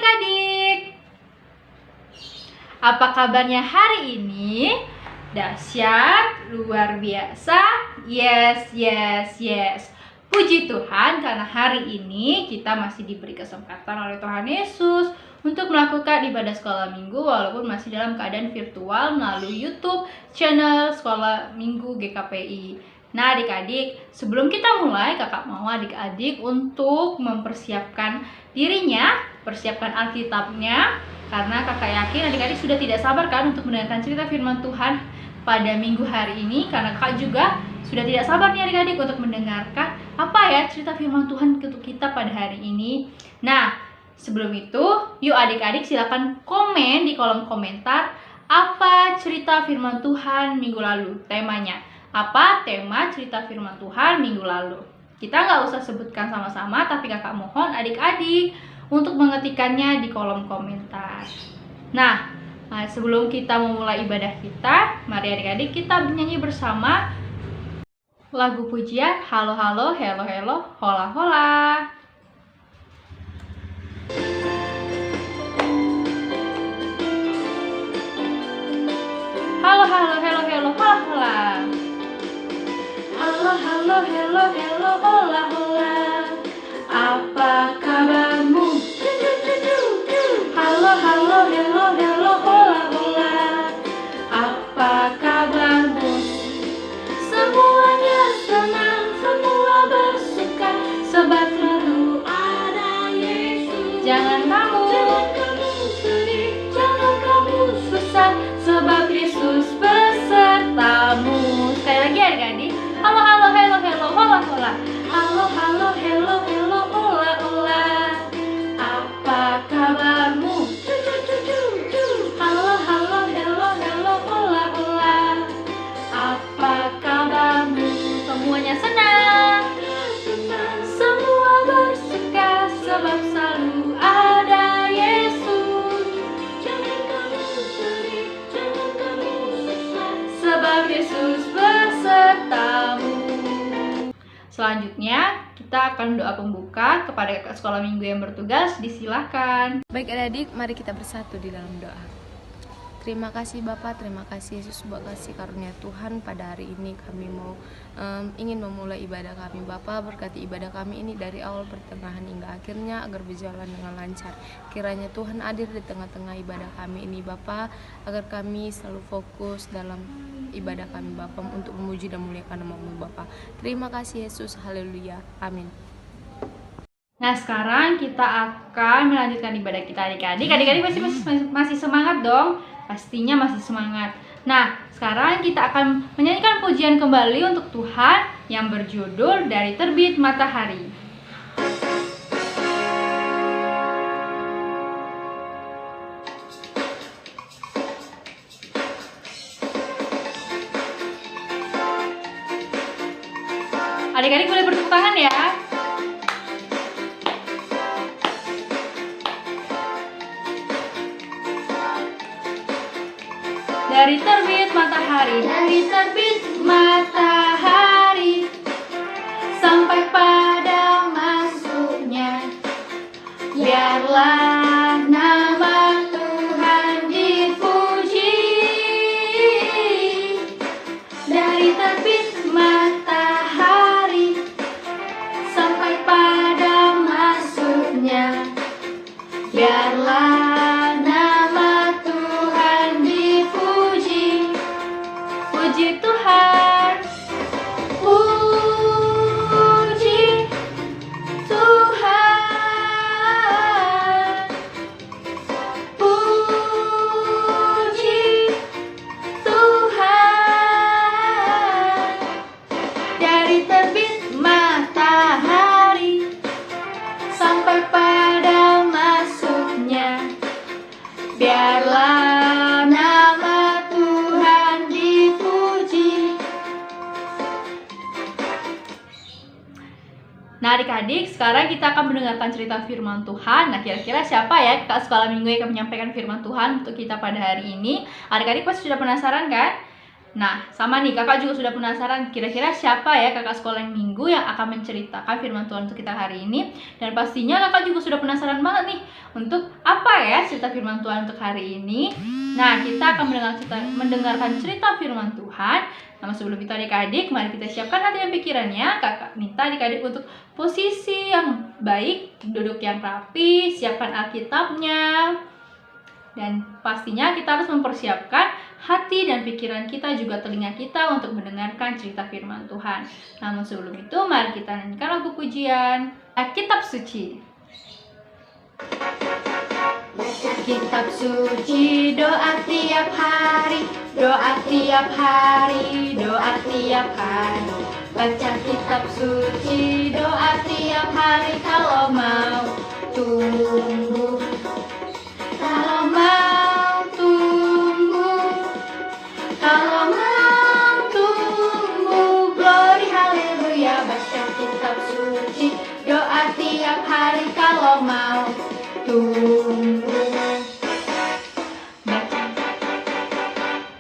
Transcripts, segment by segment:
adik-adik. Apa kabarnya hari ini? Dahsyat, luar biasa. Yes. Puji Tuhan karena hari ini kita masih diberi kesempatan oleh Tuhan Yesus untuk melakukan ibadah sekolah minggu walaupun masih dalam keadaan virtual melalui YouTube channel Sekolah Minggu GKPI. Nah adik-adik, sebelum kita mulai, kakak mau adik-adik untuk mempersiapkan dirinya, persiapkan Alkitabnya, karena kakak yakin adik-adik sudah tidak sabar kan untuk mendengarkan cerita firman Tuhan pada minggu hari ini, karena kakak juga sudah tidak sabar nih adik-adik untuk mendengarkan apa ya cerita firman Tuhan untuk kita pada hari ini. Nah, sebelum itu, yuk adik-adik silakan komen di kolom komentar apa cerita firman Tuhan minggu lalu, temanya. Apa tema cerita firman Tuhan minggu lalu? Kita nggak usah sebutkan sama-sama, tapi kakak mohon adik-adik untuk mengetikkannya di kolom komentar. Nah, sebelum kita memulai ibadah kita, mari adik-adik kita bernyanyi bersama lagu pujian Halo Halo Hello Hello Hola Hola. Halo Halo Hello Hello Hola Hola. Halo Halo Hello Hello Hola Hola. Apa kabarmu? Halo Halo Hello Hello Hola Hola. Apa kabarmu? Semuanya senang, semua bersuka, sebab selalu ada Yesus. Jangan kamu sedih, jangan kamu susah, sebab Yesus besertamu. Sekali lagi adik-adik. Halo halo hello hello hola hola. Halo halo hello hello hola hola. Apa kabarmu? Halo halo hello hello hola hola. Apa kabarmu? Semuanya senang, semua bersuka, sebab selalu ada Yesus. Jangan kamu sedih, jangan kamu susah, sebab Yesus besertamu. Selanjutnya kita akan doa pembuka kepada kakak sekolah minggu yang bertugas. Disilahkan. Baik adik-adik, mari kita bersatu di dalam doa. Terima kasih Bapak, terima kasih Yesus buat kasih karunia Tuhan. Pada hari ini kami mau ingin memulai ibadah kami. Bapak berkati ibadah kami ini dari awal pertengahan hingga akhirnya agar berjalan dengan lancar. Kiranya Tuhan hadir di tengah-tengah ibadah kami ini Bapak, agar kami selalu fokus dalam ibadah kami Bapak untuk memuji dan memuliakan nama-Mu Bapak. Terima kasih Yesus, haleluya, amin. Nah sekarang kita akan melanjutkan ibadah kita adik-adik. Adik-adik masih semangat dong? Pastinya masih semangat. Nah sekarang kita akan menyanyikan pujian kembali untuk Tuhan yang berjudul Dari Terbit Matahari. Adik-adik boleh bertepuk tangan ya. Dari terbit matahari, dari terbit matahari sampai pada masuknya, biarlah nama Tuhan dipuji. Dari terbit matahari sampai pada masuknya, biarlah puji Tuhan, puji Tuhan, puji Tuhan. Dari terbit matahari sampai pada masuknya, biarlah nama Tuhan dipuji. Nah adik-adik, sekarang kita akan mendengarkan cerita firman Tuhan. Nah kira-kira siapa ya kakak sekolah minggu yang akan menyampaikan firman Tuhan untuk kita pada hari ini? Adik-adik pasti sudah penasaran kan? Nah, sama nih, kakak juga sudah penasaran kira-kira siapa ya kakak sekolah yang minggu yang akan menceritakan firman Tuhan untuk kita hari ini. Dan pastinya kakak juga sudah penasaran banget nih untuk apa ya cerita firman Tuhan untuk hari ini. Nah, kita akan mendengarkan cerita firman Tuhan. Namun sebelum itu adik-adik, mari kita siapkan hati dan pikirannya. Kakak minta adik-adik untuk posisi yang baik, duduk yang rapi, siapkan Alkitabnya. Dan pastinya kita harus mempersiapkan hati dan pikiran kita, juga telinga kita untuk mendengarkan cerita firman Tuhan. Namun sebelum itu, mari kita nyanyikan lagu pujian Kitab Suci. Baca kitab suci, doa tiap hari, doa tiap hari, doa tiap hari. Baca kitab suci, doa tiap hari kalau mau tumbuh. Kalau mau tumbuh, kalau mau tumbuh, glory haleluya. Baca kitab suci, doa tiap hari kalau mau tumbuh.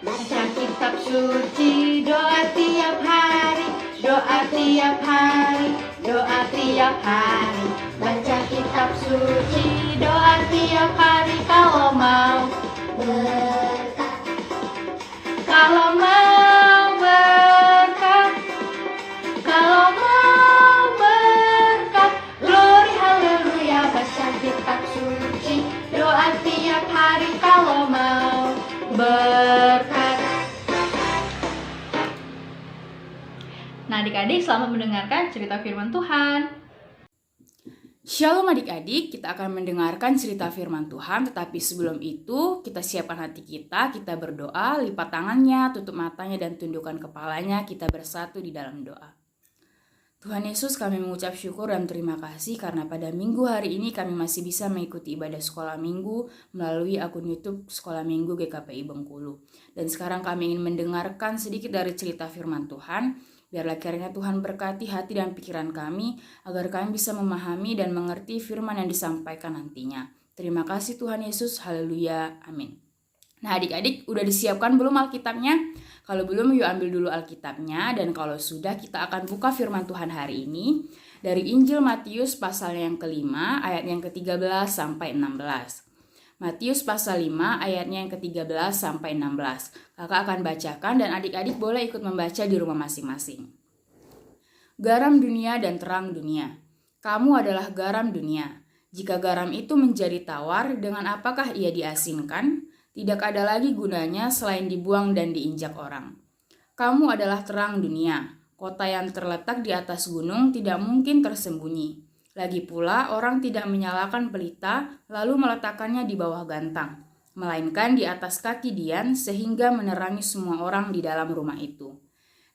Baca kitab suci, doa tiap hari, doa tiap hari, doa tiap hari. Baca kitab suci, doa tiap hari kalau mau berkat. Kalau mau berkat, kalau mau berkat, glory haleluya. Baca kitab suci, doa tiap hari kalau mau berkat. Nah, adik-adik selamat mendengarkan cerita firman Tuhan. Shalom adik-adik, kita akan mendengarkan cerita firman Tuhan, tetapi sebelum itu kita siapkan hati kita berdoa, lipat tangannya, tutup matanya dan tundukkan kepalanya, kita bersatu di dalam doa. Tuhan Yesus, kami mengucap syukur dan terima kasih karena pada minggu hari ini kami masih bisa mengikuti ibadah sekolah minggu melalui akun YouTube Sekolah Minggu GKPI Bengkulu. Dan sekarang kami ingin mendengarkan sedikit dari cerita firman Tuhan. Biarlah kiranya Tuhan berkati hati dan pikiran kami, agar kami bisa memahami dan mengerti firman yang disampaikan nantinya. Terima kasih Tuhan Yesus, haleluya, amin. Nah adik-adik, udah disiapkan belum Alkitabnya? Kalau belum, yuk ambil dulu Alkitabnya, dan kalau sudah, kita akan buka firman Tuhan hari ini dari Injil Matius pasal yang kelima, ayat yang ke-13 sampai 16. Matius pasal 5 ayatnya yang ke-13 sampai 16. Kakak akan bacakan dan adik-adik boleh ikut membaca di rumah masing-masing. Garam dunia dan terang dunia. Kamu adalah garam dunia. Jika garam itu menjadi tawar, dengan apakah ia diasinkan? Tidak ada lagi gunanya selain dibuang dan diinjak orang. Kamu adalah terang dunia. Kota yang terletak di atas gunung tidak mungkin tersembunyi. Lagi pula, orang tidak menyalakan pelita lalu meletakkannya di bawah gantang, melainkan di atas kaki dian sehingga menerangi semua orang di dalam rumah itu.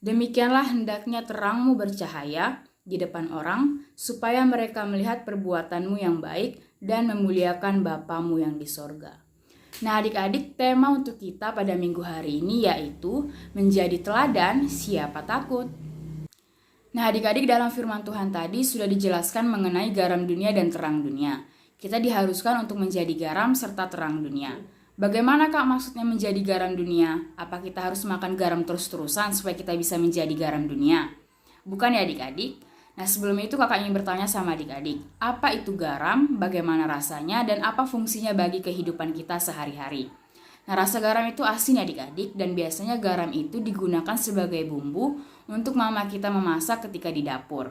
Demikianlah hendaknya terangmu bercahaya di depan orang, supaya mereka melihat perbuatanmu yang baik dan memuliakan Bapamu yang di sorga. Nah adik-adik, tema untuk kita pada minggu hari ini yaitu menjadi teladan siapa takut. Nah adik-adik, dalam firman Tuhan tadi sudah dijelaskan mengenai garam dunia dan terang dunia. Kita diharuskan untuk menjadi garam serta terang dunia. Bagaimana Kak maksudnya menjadi garam dunia? Apa kita harus makan garam terus-terusan supaya kita bisa menjadi garam dunia? Bukan ya adik-adik? Nah sebelum itu kakak ingin bertanya sama adik-adik, apa itu garam, bagaimana rasanya, dan apa fungsinya bagi kehidupan kita sehari-hari? Nah rasa garam itu asin ya adik-adik, dan biasanya garam itu digunakan sebagai bumbu untuk mama kita memasak ketika di dapur.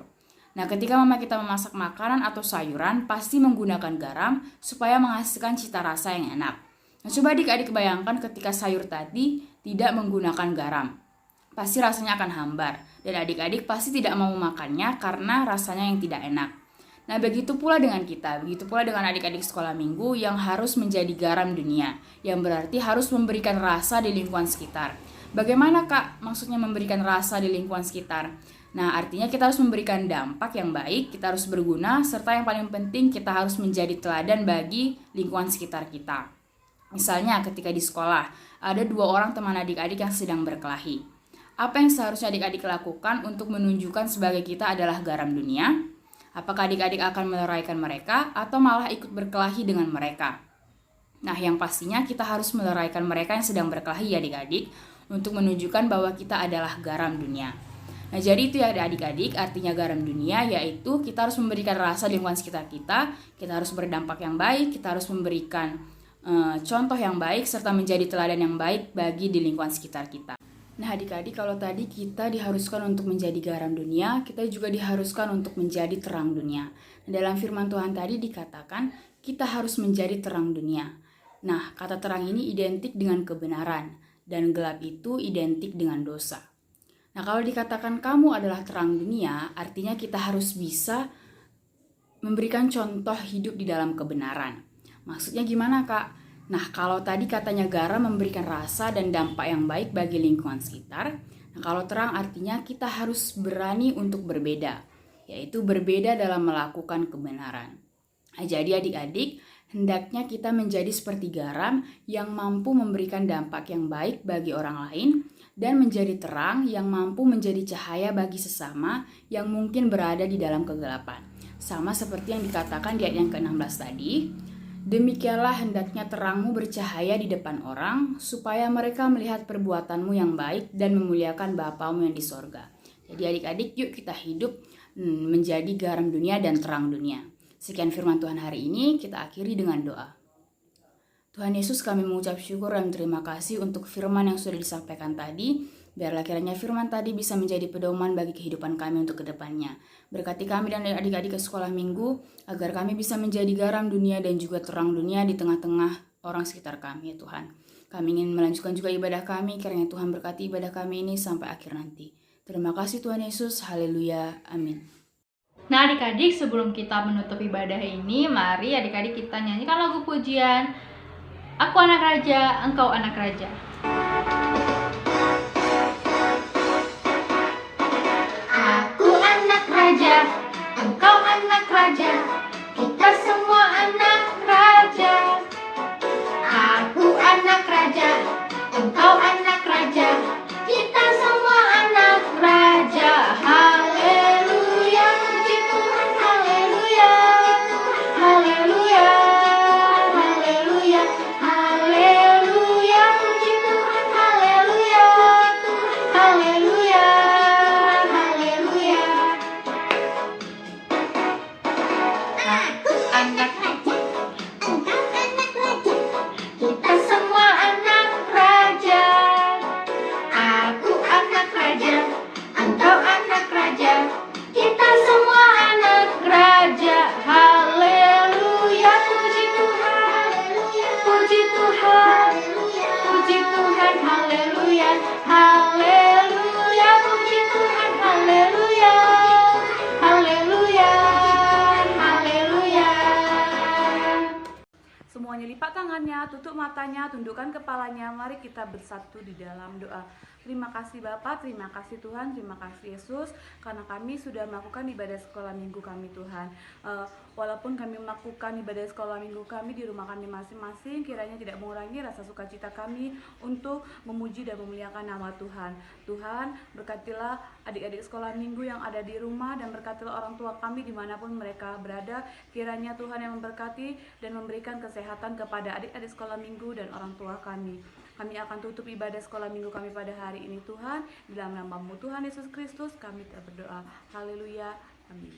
Nah ketika mama kita memasak makanan atau sayuran, pasti menggunakan garam supaya menghasilkan cita rasa yang enak. Nah coba adik-adik bayangkan ketika sayur tadi tidak menggunakan garam. Pasti rasanya akan hambar, dan adik-adik pasti tidak mau memakannya karena rasanya yang tidak enak. Nah begitu pula dengan kita, begitu pula dengan adik-adik sekolah minggu yang harus menjadi garam dunia, yang berarti harus memberikan rasa di lingkungan sekitar. Bagaimana Kak maksudnya memberikan rasa di lingkungan sekitar? Nah artinya kita harus memberikan dampak yang baik, kita harus berguna, serta yang paling penting kita harus menjadi teladan bagi lingkungan sekitar kita. Misalnya ketika di sekolah, ada 2 orang teman adik-adik yang sedang berkelahi. Apa yang seharusnya adik-adik lakukan untuk menunjukkan sebagai kita adalah garam dunia? Apakah adik-adik akan meleraikan mereka atau malah ikut berkelahi dengan mereka? Nah yang pastinya kita harus meleraikan mereka yang sedang berkelahi ya adik-adik, untuk menunjukkan bahwa kita adalah garam dunia. Nah, jadi itu ya adik-adik, artinya garam dunia yaitu kita harus memberikan rasa di lingkungan sekitar kita harus berdampak yang baik, kita harus memberikan contoh yang baik serta menjadi teladan yang baik bagi di lingkungan sekitar kita. Nah, adik-adik, kalau tadi kita diharuskan untuk menjadi garam dunia, kita juga diharuskan untuk menjadi terang dunia. Nah, dalam firman Tuhan tadi dikatakan kita harus menjadi terang dunia. Nah, kata terang ini identik dengan kebenaran dan gelap itu identik dengan dosa. Nah, kalau dikatakan kamu adalah terang dunia, artinya kita harus bisa memberikan contoh hidup di dalam kebenaran. Maksudnya gimana, Kak? Nah, kalau tadi katanya garam memberikan rasa dan dampak yang baik bagi lingkungan sekitar, nah kalau terang artinya kita harus berani untuk berbeda, yaitu berbeda dalam melakukan kebenaran. Nah, jadi adik-adik, hendaknya kita menjadi seperti garam yang mampu memberikan dampak yang baik bagi orang lain dan menjadi terang yang mampu menjadi cahaya bagi sesama yang mungkin berada di dalam kegelapan. Sama seperti yang dikatakan di ayat yang ke-16 tadi, demikianlah hendaknya terangmu bercahaya di depan orang, supaya mereka melihat perbuatanmu yang baik dan memuliakan Bapamu yang di sorga. Jadi adik-adik, yuk kita hidup menjadi garam dunia dan terang dunia. Sekian firman Tuhan hari ini, kita akhiri dengan doa. Tuhan Yesus, kami mengucap syukur dan terima kasih untuk firman yang sudah disampaikan tadi. Biarlah kiranya firman tadi bisa menjadi pedoman bagi kehidupan kami untuk kedepannya. Berkati kami dan adik-adik ke sekolah minggu, agar kami bisa menjadi garam dunia dan juga terang dunia di tengah-tengah orang sekitar kami, ya Tuhan. Kami ingin melanjutkan juga ibadah kami, kiranya Tuhan berkati ibadah kami ini sampai akhir nanti. Terima kasih Tuhan Yesus, haleluya, amin. Nah adik-adik, sebelum kita menutup ibadah ini, mari adik-adik kita nyanyikan lagu pujian Aku anak raja, engkau anak raja. Aku anak raja, engkau anak raja, kita semua anak raja. Aku anak raja, engkau anak raja, kita semua anak raja. Haleluya, puji Tuhan, haleluya, haleluya, haleluya, haleluya, puji Tuhan, haleluya, haleluya, haleluya. Aku anak raja, engkau anak raja, kita semua anak raja. Aku anak raja, engkau anak raja, kita semua anak raja. Haleluya, puji Tuhan, puji Tuhan, puji Tuhan, haleluya, haleluya, puji Tuhan, haleluya, haleluya, haleluya. Semuanya lipat tangannya, tutup matanya, tundukkan kepalanya. Mari kita bersatu di dalam doa. Terima kasih Bapa, terima kasih Tuhan, terima kasih Yesus, karena kami sudah melakukan ibadah sekolah minggu kami Tuhan. Walaupun kami melakukan ibadah sekolah minggu kami di rumah kami masing-masing, kiranya tidak mengurangi rasa sukacita kami untuk memuji dan memuliakan nama Tuhan. Tuhan, berkatilah adik-adik sekolah minggu yang ada di rumah, dan berkatilah orang tua kami dimanapun mereka berada. Kiranya Tuhan yang memberkati dan memberikan kesehatan kepada adik-adik sekolah minggu dan orang tua kami. Kami akan tutup ibadah sekolah minggu kami pada hari ini Tuhan. Di dalam nama-Mu Tuhan Yesus Kristus kami berdoa. Haleluya. Amin.